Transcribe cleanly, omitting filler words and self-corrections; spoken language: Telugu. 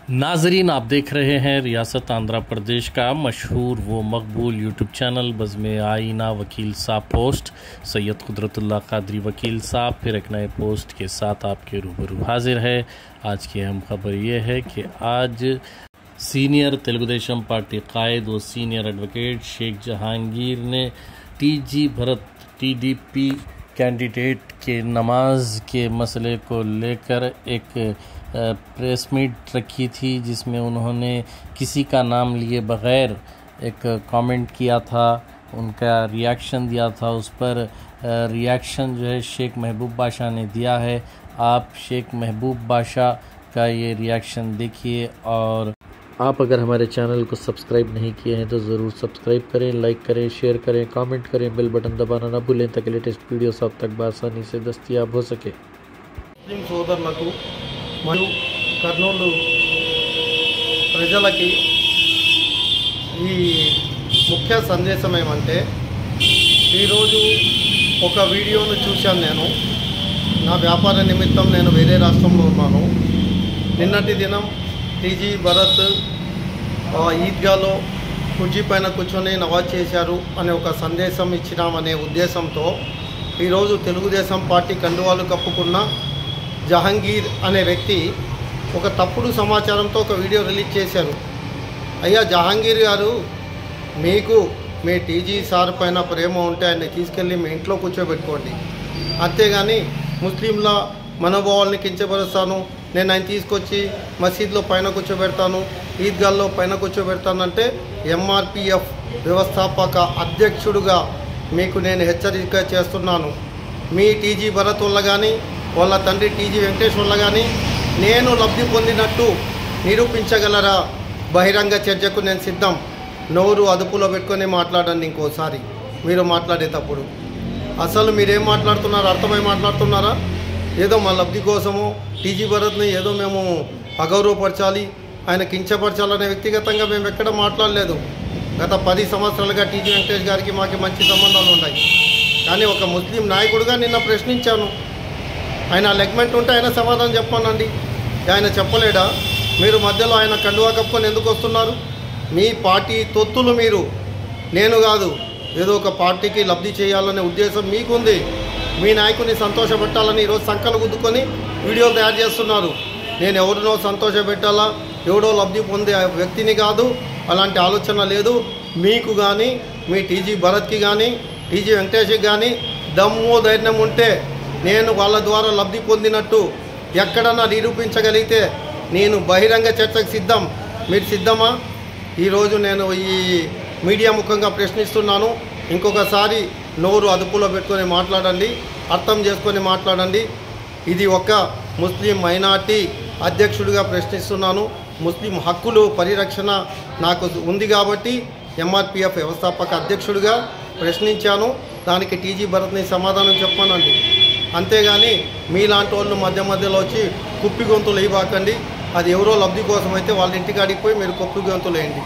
नाजरीन, आप देख रहे हैं रियासत आंध्र प्रदेश का मशहूर व मकबूल यूट्यूब चैनल बज़्म आईना वकील साहब पोस्ट। सैयद कुदरतुल्लाह कादरी वकील साहब फिर एक नए पोस्ट के साथ आपके रूबरू हाजिर है। आज की अहम खबर ये है कि आज सीनियर तेलुगुदेशम पार्टी कायद व सीनियर एडवोकेट शेख जहांगीर ने टीजी भरत टीडीपी कैंडिडेट के नमाज के मसले को लेकर एक प्रेस मीट रखी थी, जिसमें उन्होंने किसी का नाम लिए बग़ैर एक कमेंट किया था, उनका रिएक्शन दिया था। उस पर रिएक्शन जो है शेख महबूब बादशाह ने दिया है। आप शेख महबूब बादशाह का ये रिएक्शन देखिए। और आप अगर हमारे चैनल को सब्सक्राइब नहीं किए हैं तो ज़रूर सब्सक्राइब करें, लाइक करें, शेयर करें, कमेंट करें, बेल बटन दबाना ना भूलें ताकि लेटेस्ट वीडियोस आप तक आसानी से दस्तयाब हो सके। సోదరులకు మరియు కర్నూలు ప్రజలకి ఈ ముఖ్య సందేశం ఏమంటే, ఈరోజు ఒక వీడియోను చూశాను. నేను నా వ్యాపార నిమిత్తం నేను వేరే రాష్ట్రంలో ఉన్నాను. నిన్నటి దినం టీజీ భరత్ ఈద్గాలో కుర్చీ పైన కూర్చొని నవాజ్ చేశారు అనే ఒక సందేశం ఇచ్చినామనే ఉద్దేశంతో ఈరోజు తెలుగుదేశం పార్టీ కండువాలు కప్పుకున్న జహాంగీర్ అనే వ్యక్తి ఒక తప్పుడు సమాచారంతో ఒక వీడియో రిలీజ్ చేశారు. అయ్యా జహాంగీర్ గారు, మీకు మీ టీజీ సార్ పైన ప్రేమ ఉంటే ఆయన్ని తీసుకెళ్ళి మీ ఇంట్లో కూర్చోబెట్టుకోండి, అంతేగాని ముస్లింల మనోభావాల్ని కించపరుస్తాను, నేను ఆయన తీసుకొచ్చి మసీద్లో పైన కూర్చోబెడతాను, ఈద్గాల్లో పైన కూర్చోబెడతానంటే ఎంఆర్పిఎఫ్ వ్యవస్థాపక అధ్యక్షుడుగా మీకు నేను హెచ్చరిక చేస్తున్నాను. మీ టీజీ భరత్ వల్ల కానీ వాళ్ళ తండ్రి టీజీ వెంకటేష్ వల్ల కానీ నేను లబ్ధి పొందినట్టు నిరూపించగలరా? బహిరంగ చర్చకు నేను సిద్ధం. నోరు అదుపులో పెట్టుకొని మాట్లాడండి. ఇంకోసారి మీరు మాట్లాడేటప్పుడు అసలు మీరేం మాట్లాడుతున్నారో అర్థమై మాట్లాడుతున్నారా? ఏదో మా లబ్ధి కోసము టీజీ భరత్ని ఏదో మేము అగౌరవపరచాలి, ఆయన కించపరచాలనే వ్యక్తిగతంగా మేము ఎక్కడ మాట్లాడలేదు. గత 10 సంవత్సరాలుగా టీజీ వెంకటేష్ గారికి మాకు మంచి సంబంధాలు ఉన్నాయి. కానీ ఒక ముస్లిం నాయకుడిగా నిన్న ప్రశ్నించాను. ఆయన లెగ్మెంట్ ఉంటే ఆయన సమాధానం చెప్పానండి. ఆయన చెప్పలేడా? మీరు మధ్యలో ఆయన కండువా కప్పుకొని ఎందుకు వస్తున్నారు? మీ పార్టీ తొత్తులు మీరు, నేను కాదు. ఏదో ఒక పార్టీకి లబ్ధి చేయాలనే ఉద్దేశం మీకుంది. మీ నాయకుని సంతోషపెట్టాలని ఈరోజు సంకలు గుద్దుకొని వీడియోలు తయారు చేస్తున్నారు. నేను ఎవరినో సంతోషపెట్టాలా, ఎవడో లబ్ధి పొందే వ్యక్తిని కాదు. అలాంటి ఆలోచన లేదు మీకు కానీ, మీ టీజీ భరత్కి కానీ, టీజీ వెంకటేష్కి కానీ దమ్ము ధైర్యం ఉంటే నేను వాళ్ళ ద్వారా లబ్ధి పొందినట్టు ఎక్కడన్నా నిరూపించగలిగితే నేను బహిరంగ చర్చకు సిద్ధం. మీరు సిద్ధమా? ఈరోజు నేను ఈ మీడియా ముఖంగా ప్రశ్నిస్తున్నాను. ఇంకొకసారి నోరు అదుపులో పెట్టుకొని మాట్లాడండి, అర్థం చేసుకొని మాట్లాడండి. ఇది ఒక ముస్లిం మైనార్టీ అధ్యక్షుడిగా ప్రశ్నిస్తున్నాను. ముస్లిం హక్కులు పరిరక్షణ నాకు ఉంది కాబట్టి ఎంఆర్పిఎఫ్ వ్యవస్థాపక అధ్యక్షుడిగా ప్రశ్నించాను. దానికి టీజీ భరత్ని సమాధానం చెప్పానండి. అంతేగాని మీలాంటి వాళ్ళు మధ్య మధ్యలో వచ్చి కుప్పి గొంతులు వేయబాకండి. అది ఎవరో లబ్ధి కోసం అయితే వాళ్ళ ఇంటికి అడిగిపోయి మీరు కుప్పి గొంతులు వేయండి.